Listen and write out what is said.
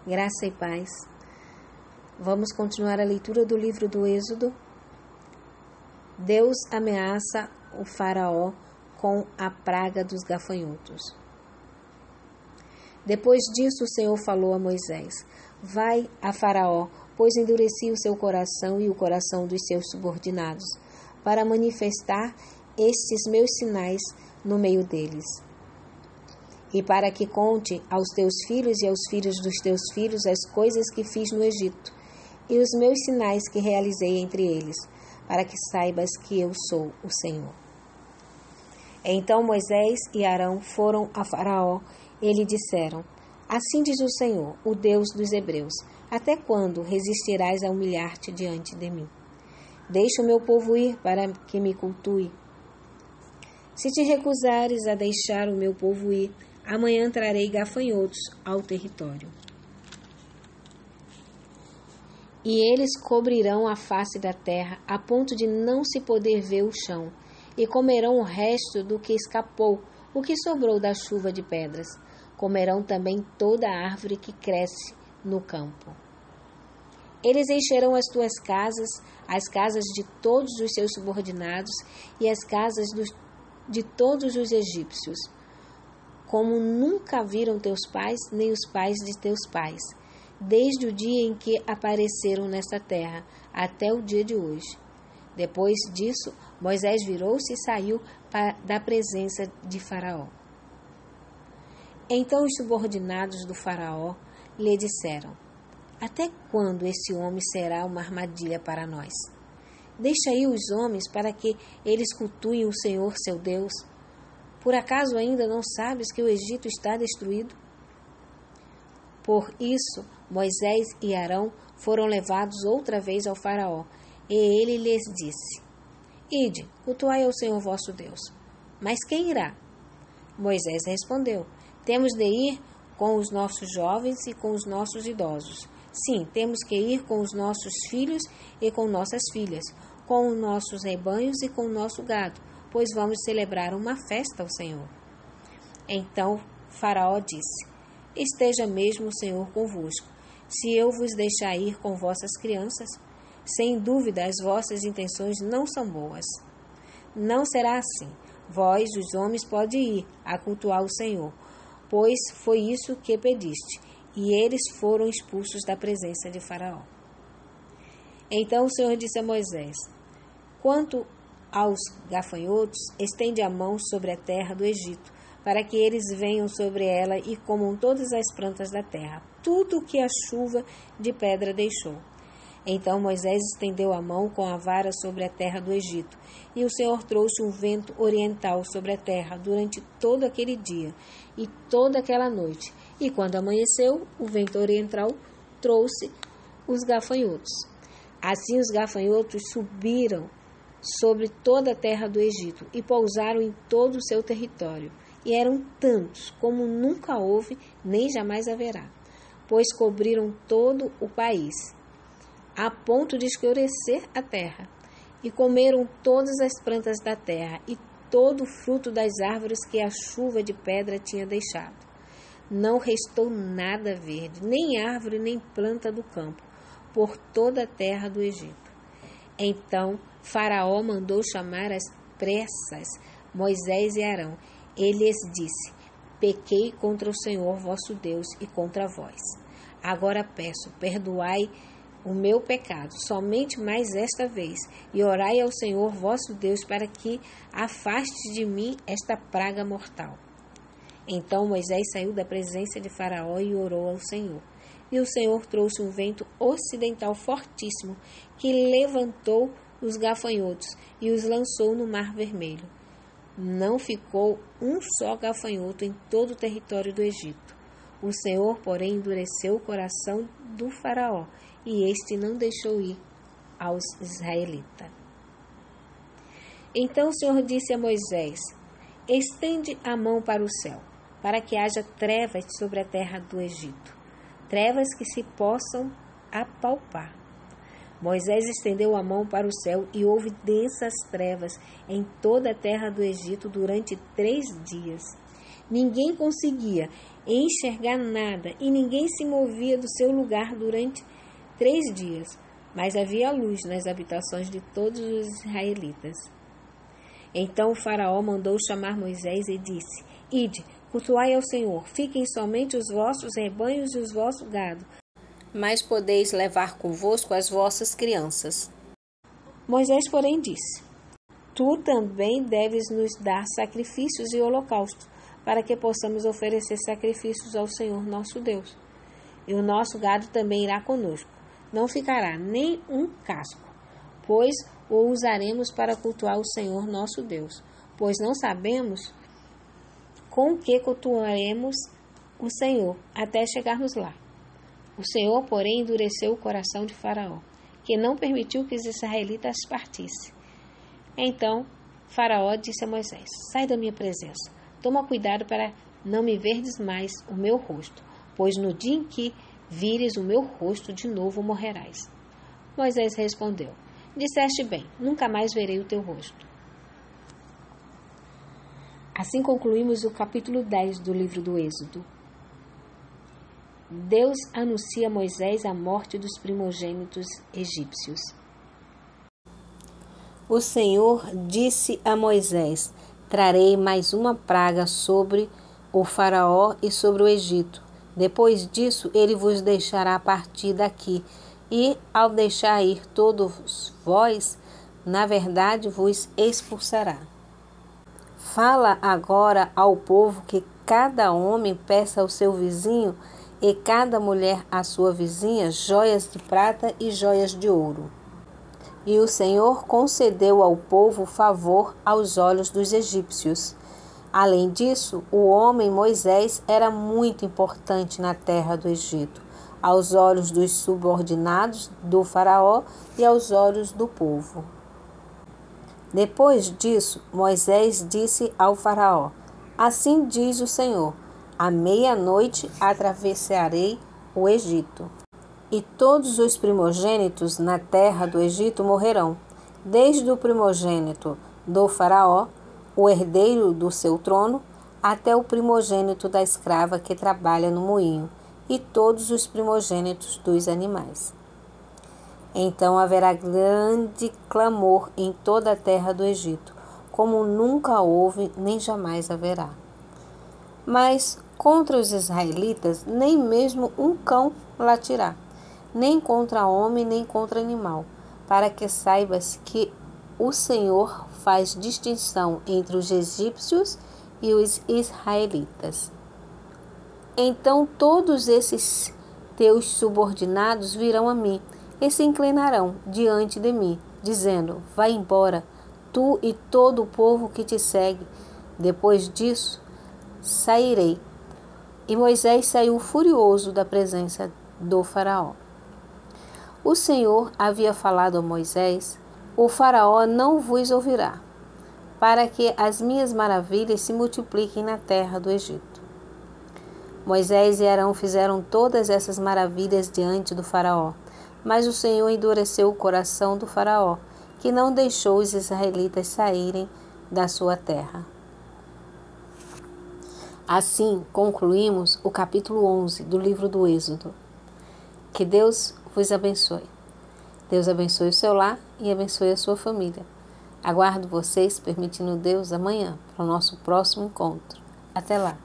Graça e paz. Vamos continuar a leitura do livro do Êxodo. Deus ameaça o faraó com a praga dos gafanhotos. Depois disso, o Senhor falou a Moisés: Vai a Faraó, pois endureci o seu coração e o coração dos seus subordinados, para manifestar estes meus sinais no meio deles. E para que conte aos teus filhos e aos filhos dos teus filhos as coisas que fiz no Egito, e os meus sinais que realizei entre eles, para que saibas que eu sou o Senhor. Então Moisés e Arão foram a Faraó e lhe disseram: Assim diz o Senhor, o Deus dos Hebreus: Até quando resistirás a humilhar-te diante de mim? Deixa o meu povo ir para que me cultue. Se te recusares a deixar o meu povo ir, amanhã trarei gafanhotos ao território. E eles cobrirão a face da terra, a ponto de não se poder ver o chão, e comerão o resto do que escapou, o que sobrou da chuva de pedras. Comerão também toda a árvore que cresce no campo. Eles encherão as tuas casas, as casas de todos os seus subordinados e as casas de todos os egípcios, como nunca viram teus pais, nem os pais de teus pais, desde o dia em que apareceram nesta terra, até o dia de hoje. Depois disso, Moisés virou-se e saiu da presença de Faraó. Então os subordinados do Faraó lhe disseram: Até quando esse homem será uma armadilha para nós? Deixa aí os homens para que eles cultuem o Senhor seu Deus. Por acaso ainda não sabes que o Egito está destruído? Por isso, Moisés e Arão foram levados outra vez ao Faraó, e ele lhes disse: Ide, cultuai ao Senhor vosso Deus. Mas quem irá? Moisés respondeu: Temos de ir com os nossos jovens e com os nossos idosos. Sim, temos que ir com os nossos filhos e com nossas filhas, com os nossos rebanhos e com o nosso gado, pois vamos celebrar uma festa ao Senhor. Então Faraó disse: Esteja mesmo o Senhor convosco, se eu vos deixar ir com vossas crianças. Sem dúvida, as vossas intenções não são boas. Não será assim. Vós, os homens, pode ir a cultuar o Senhor, pois foi isso que pediste. E eles foram expulsos da presença de Faraó. Então o Senhor disse a Moisés: Quanto aos gafanhotos, estende a mão sobre a terra do Egito, para que eles venham sobre ela e comam todas as plantas da terra, tudo o que a chuva de pedra deixou. Então Moisés estendeu a mão com a vara sobre a terra do Egito, e o Senhor trouxe um vento oriental sobre a terra durante todo aquele dia e toda aquela noite. E quando amanheceu, o vento oriental trouxe os gafanhotos. Assim os gafanhotos subiram sobre toda a terra do Egito e pousaram em todo o seu território. E eram tantos como nunca houve, nem jamais haverá, pois cobriram todo o país, a ponto de escurecer a terra, e comeram todas as plantas da terra e todo o fruto das árvores que a chuva de pedra tinha deixado. Não restou nada verde, nem árvore, nem planta do campo, por toda a terra do Egito. Então Faraó mandou chamar às pressas Moisés e Arão. Ele lhes disse: Pequei contra o Senhor vosso Deus e contra vós. Agora peço, perdoai o meu pecado, somente mais esta vez, e orai ao Senhor vosso Deus para que afaste de mim esta praga mortal. Então Moisés saiu da presença de Faraó e orou ao Senhor. E o Senhor trouxe um vento ocidental fortíssimo, que levantou os gafanhotos e os lançou no Mar Vermelho. Não ficou um só gafanhoto em todo o território do Egito. O Senhor, porém, endureceu o coração do Faraó, e este não deixou ir aos israelitas. Então o Senhor disse a Moisés: Estende a mão para o céu, para que haja trevas sobre a terra do Egito, trevas que se possam apalpar. Moisés estendeu a mão para o céu e houve densas trevas em toda a terra do Egito durante 3 dias. Ninguém conseguia enxergar nada, e ninguém se movia do seu lugar durante 3 dias. Mas havia luz nas habitações de todos os israelitas. Então o faraó mandou chamar Moisés e disse: Ide, cultuai ao Senhor, fiquem somente os vossos rebanhos e os vossos gado, mas podeis levar convosco as vossas crianças. Moisés, porém, disse: Tu também deves nos dar sacrifícios e holocaustos, para que possamos oferecer sacrifícios ao Senhor nosso Deus. E o nosso gado também irá conosco. Não ficará nem um casco, pois o usaremos para cultuar o Senhor nosso Deus, pois não sabemos com que cultuaremos o Senhor até chegarmos lá. O Senhor, porém, endureceu o coração de Faraó, que não permitiu que os israelitas partissem. Então Faraó disse a Moisés: Sai da minha presença, toma cuidado para não me verdes mais o meu rosto, pois no dia em que vires o meu rosto de novo morrerás. Moisés respondeu: Disseste bem, nunca mais verei o teu rosto. Assim concluímos o capítulo 10 do livro do Êxodo. Deus anuncia a Moisés a morte dos primogênitos egípcios. O Senhor disse a Moisés: Trarei mais uma praga sobre o Faraó e sobre o Egito. Depois disso, ele vos deixará partir daqui, e ao deixar ir todos vós, na verdade vos expulsará. Fala agora ao povo que cada homem peça ao seu vizinho e cada mulher à sua vizinha joias de prata e joias de ouro. E o Senhor concedeu ao povo favor aos olhos dos egípcios. Além disso, o homem Moisés era muito importante na terra do Egito, aos olhos dos subordinados do faraó e aos olhos do povo. Depois disso, Moisés disse ao faraó: Assim diz o Senhor: à meia-noite atravessarei o Egito, e todos os primogênitos na terra do Egito morrerão, desde o primogênito do faraó, o herdeiro do seu trono, até o primogênito da escrava que trabalha no moinho, e todos os primogênitos dos animais. Então haverá grande clamor em toda a terra do Egito, como nunca houve nem jamais haverá. Mas contra os israelitas nem mesmo um cão latirá, nem contra homem, nem contra animal, para que saibas que o Senhor faz distinção entre os egípcios e os israelitas. Então todos esses teus subordinados virão a mim e se inclinarão diante de mim, dizendo: Vai embora, tu e todo o povo que te segue. Depois disso, sairei. E Moisés saiu furioso da presença do faraó. O Senhor havia falado a Moisés: O faraó não vos ouvirá, para que as minhas maravilhas se multipliquem na terra do Egito. Moisés e Arão fizeram todas essas maravilhas diante do faraó, mas o Senhor endureceu o coração do faraó, que não deixou os israelitas saírem da sua terra. Assim concluímos o capítulo 11 do livro do Êxodo. Que Deus vos abençoe. Deus abençoe o seu lar e abençoe a sua família. Aguardo vocês, permitindo Deus, amanhã para o nosso próximo encontro. Até lá!